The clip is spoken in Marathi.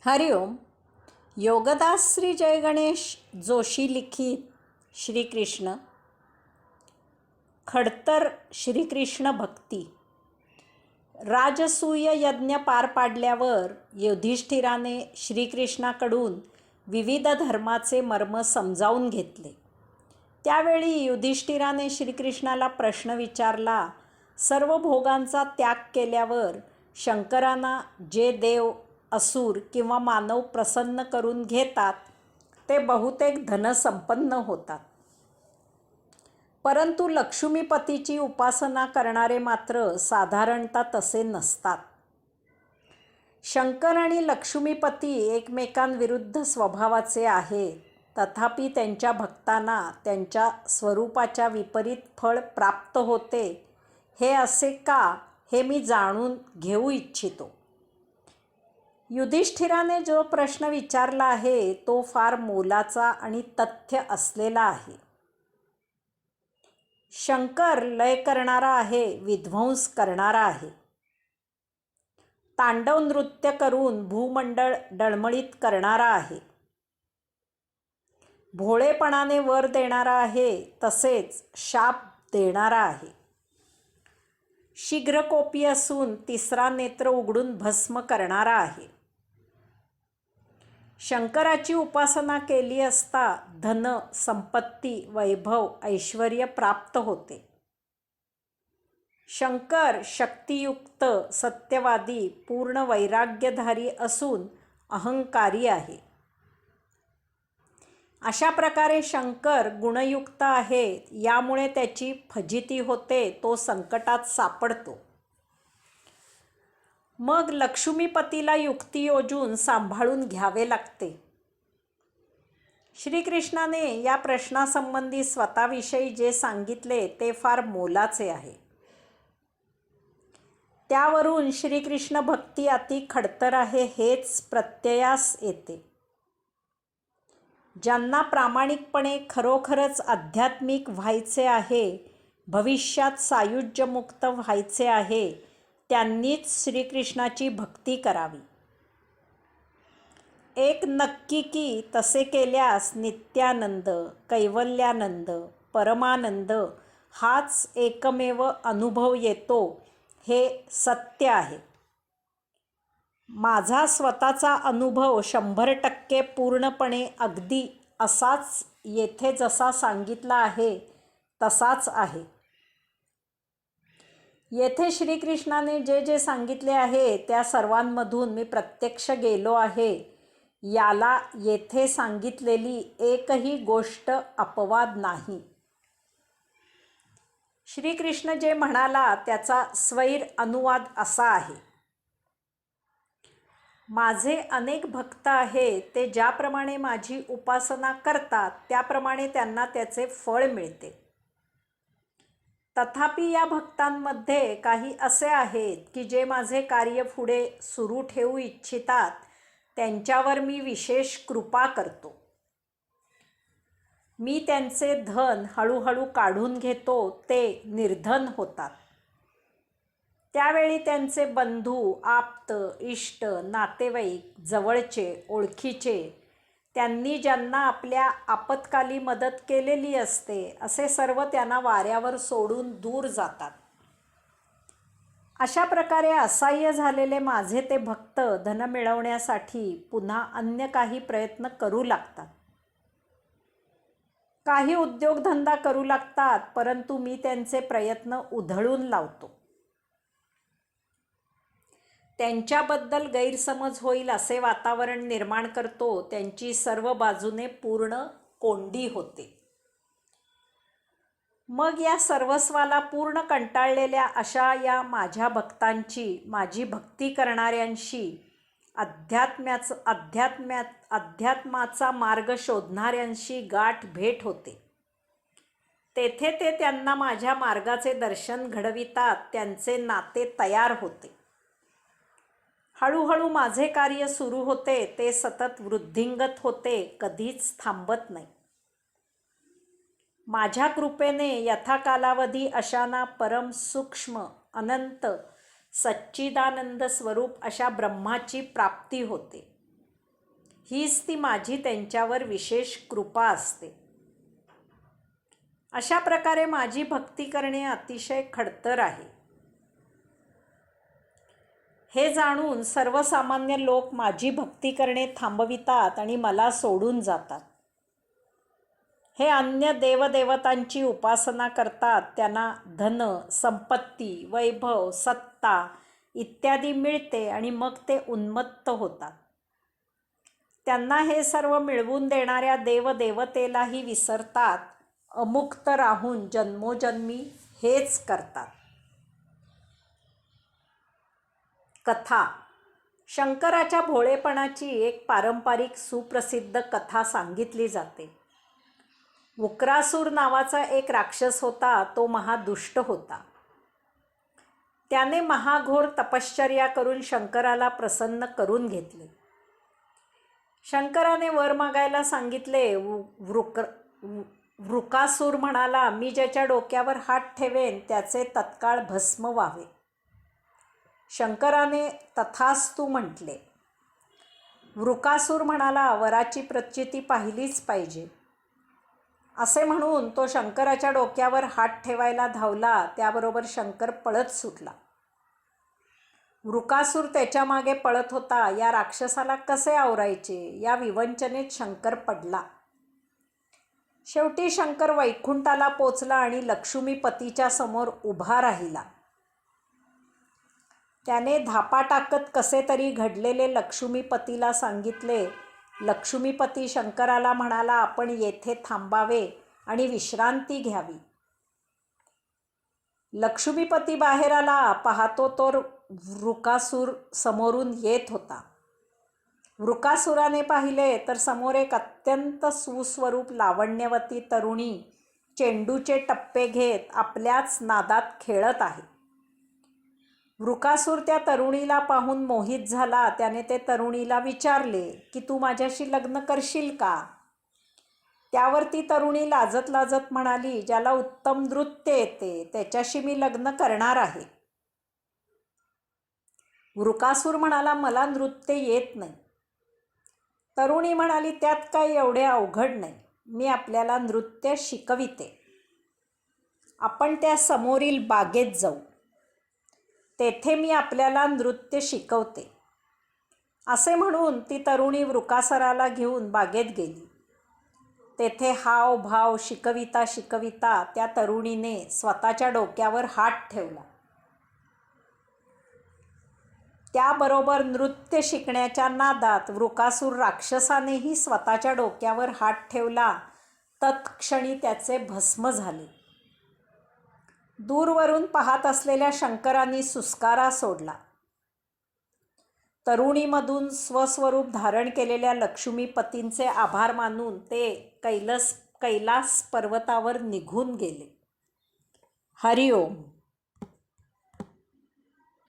हरिओम. योगदास श्री जय गणेश जोशी लिखित श्रीकृष्ण खडतर श्रीकृष्ण भक्ती. राजसूय यज्ञ पार पाडल्यावर युधिष्ठिराने श्रीकृष्णाकडून विविध धर्माचे मर्म समजावून घेतले. त्यावेळी युधिष्ठिराने श्रीकृष्णाला प्रश्न विचारला, सर्व भोगांचा त्याग केल्यावर शंकरांना जे देव, असुर किंवा मानव प्रसन्न करून घेतात ते बहुतेक धनसंपन्न होतात, परंतु लक्ष्मीपतीची उपासना करणारे मात्र साधारणतः तसे नसतात. शंकर आणि लक्ष्मीपती एकमेकांविरुद्ध स्वभावाचे आहेत, तथापि त्यांच्या भक्तांना त्यांच्या स्वरूपाच्या विपरीत फळ प्राप्त होते. हे असे का, हे मी जाणून घेऊ इच्छितो. युधिष्ठिराने जो प्रश्न विचारला आहे तो फार मोलाचा आणि तथ्य असलेला आहे. शंकर लय करणारा आहे, विध्वंस करणारा आहे. तांडव नृत्य करून भूमंडळ डळमळीत करणारा आहे. भोळेपणाने वर देणारा आहे, तसेच शाप देणारा आहे. शीघ्रकोपी असून तिसरा नेत्र उघडून भस्म करणारा आहे. शंकराची उपासना केली असता धन, संपत्ती, वैभव, ऐश्वर्य प्राप्त होते. शंकर शक्तियुक्त, सत्यवादी, पूर्ण वैराग्यधारी असून अहंकारी आहे. अशा प्रकारे शंकर गुणयुक्त आहे, यामुळे त्याची फजिती होते, तो संकटात सापडतो. मग लक्ष्मीपतीला युक्ती योजून सांभाळून घ्यावे लागते. श्रीकृष्णाने या प्रश्नासंबंधी स्वतःविषयी जे सांगितले ते फार मोलाचे आहे. त्यावरून श्रीकृष्ण भक्ती अति खडतर आहे हेच प्रत्ययास येते. ज्यांना प्रामाणिकपणे खरोखरच आध्यात्मिक व्हायचे आहे, भविष्यात सायुज्यमुक्त व्हायचे आहे, त्यांनीच श्रीकृष्णाची भक्ती करावी. एक नक्की की तसे केल्यास नित्यानंद, कैवल्यानंद, परमानंद हाच एकमेव अनुभव येतो, हे सत्य आहे. माझा स्वतःचा अनुभव 100% पूर्णपणे अगदी असाच येथे जसा सांगितला आहे तसाच आहे. येथे श्रीकृष्णाने जे जे सांगितले आहे त्या सर्वांमधून मी प्रत्यक्ष गेलो आहे. याला येथे सांगितलेली एकही गोष्ट अपवाद नाही. श्रीकृष्ण जे म्हणाला त्याचा स्वैर अनुवाद असा आहे. माझे अनेक भक्त आहेत, ते ज्याप्रमाणे माझी उपासना करतात त्याप्रमाणे त्यांना त्याचे फळ मिळते. तथापि या भक्तांमध्ये काही असे आहेत की जे माझे कार्य पुढे सुरू ठेवू इच्छितात, त्यांच्यावर मी विशेष कृपा करतो. मी त्यांचे धन हळूहळू काढून घेतो, ते निर्धन होतात. त्यावेळी त्यांचे बंधू, आप्त, इष्ट, नातेवाईक, जवळचे, ओळखीचे, त्यांनी ज्यांना आपल्या आपत्काली मदत केलेली असते असे सर्व त्यांना वाऱ्यावर सोडून दूर जातात. अशा प्रकारे असहाय्य झालेले माझे ते भक्त धन मिळवण्यासाठी पुन्हा अन्य काही प्रयत्न करू लागतात. काही उद्योगधंदा करू लागतात, परंतु मी त्यांचे प्रयत्न उधळून लावतो. त्यांच्याबद्दल गैरसमज होईल असे वातावरण निर्माण करतो. त्यांची सर्व बाजूने पूर्ण कोंडी होते. मग या सर्वस्वाला पूर्ण कंटाळलेल्या अशा या माझ्या भक्तांची, माझी भक्ती करणाऱ्यांशी, अध्यात्माचा मार्ग शोधणाऱ्यांशी गाठ भेट होते. तेथे ते त्यांना माझ्या मार्गाचे दर्शन घडवितात. त्यांचे नाते तयार होते. हळूहळू माझे कार्य सुरू होते. ते सतत वृद्धिंगत होते, कधीच थांबत नाही. माझ्या कृपेने यथाकालावधी अशांना परम सूक्ष्म, अनंत, सच्चिदानंद स्वरूप अशा ब्रह्माची प्राप्ती होते. हीच ती माझी त्यांच्यावर विशेष कृपा असते. अशा प्रकारे माझी भक्ती करणे अतिशय खडतर आहे. हे जाणून सर्वसामान्य लोक माझी भक्ती करणे थांबवितात आणि मला सोडून जातात. हे अन्य देवदेवतांची उपासना करतात. त्यांना धन, संपत्ती, वैभव, सत्ता इत्यादी मिळते आणि मग ते उन्मत्त होतात. त्यांना हे सर्व मिळवून देणाऱ्या देवदेवतेलाही विसरतात. अमुक्त राहून जन्मोजन्मी हेच करतात. कथा. शंकराच्या भोळेपणाची एक पारंपरिक सुप्रसिद्ध कथा सांगितली जाते. वक्रासूर नावाचा एक राक्षस होता. तो महादुष्ट होता. त्याने महाघोर तपश्चर्या करून शंकराला प्रसन्न करून घेतले. शंकराने वर मागायला सांगितले. वृकासूर म्हणाला, मी ज्याच्या डोक्यावर हात ठेवेन त्याचे तत्काळ भस्म व्हावे. शंकराने तथास्तु म्हटले. वृकासूर म्हणाला, वराची प्रचिती पाहिलीच पाहिजे. असे म्हणून तो शंकराच्या डोक्यावर हात ठेवायला धावला. त्याबरोबर शंकर पळत सुटला. वृकासूर त्याच्या मागे पळत होता. या राक्षसाला कसे आवरायचे या विवंचनेत शंकर पडला. शेवटी शंकर वैकुंठाला पोचला आणि लक्ष्मीपतीच्या समोर उभा राहिला. त्याने धापा टाकत कसे तरी घडलेले लक्ष्मीपतीला सांगितले. लक्ष्मीपती शंकराला म्हणाला, आपण येथे थांबावे आणि विश्रांती घ्यावी. लक्ष्मीपती बाहेर आला. पाहतो तो वृकासूर समोरून येत होता. वृकासुराने पाहिले तर समोर एक अत्यंत सुस्वरूप लावण्यवती तरुणी चेंडूचे टप्पे घेत आपल्याच नादात खेळत आहे. वृकासूर त्या तरुणीला पाहून मोहित झाला. त्याने ते तरुणीला विचारले की तू माझ्याशी लग्न करशील का? त्यावर ती तरुणी लाजत लाजत म्हणाली, ज्याला उत्तम नृत्य येते त्याच्याशी मी लग्न करणार आहे. वृकासूर म्हणाला, मला नृत्य येत नाही. तरुणी म्हणाली, त्यात काही एवढे अवघड नाही. मी आपल्याला नृत्य शिकविते. आपण त्या समोरील बागेत जाऊ. तेथे मी आपल्याला नृत्य शिकवते. असे म्हणून ती तरुणी वृकासुराला घेऊन बागेत गेली. तेथे हाव भाव शिकविता शिकविता त्या तरुणीने स्वतःच्या डोक्यावर हात ठेवला. त्याबरोबर नृत्य शिकण्याच्या नादात वृकासूर राक्षसानेही स्वतःच्या डोक्यावर हात ठेवला. तत्क्षणी त्याचे भस्म झाले. दूरवरून पाहत असलेल्या शंकरांनी सुस्कारा सोडला. तरुणीमधून स्वस्वरूप धारण केलेल्या लक्ष्मीपतींचे आभार मानून ते कैलास पर्वतावर निघून गेले. हरिओम.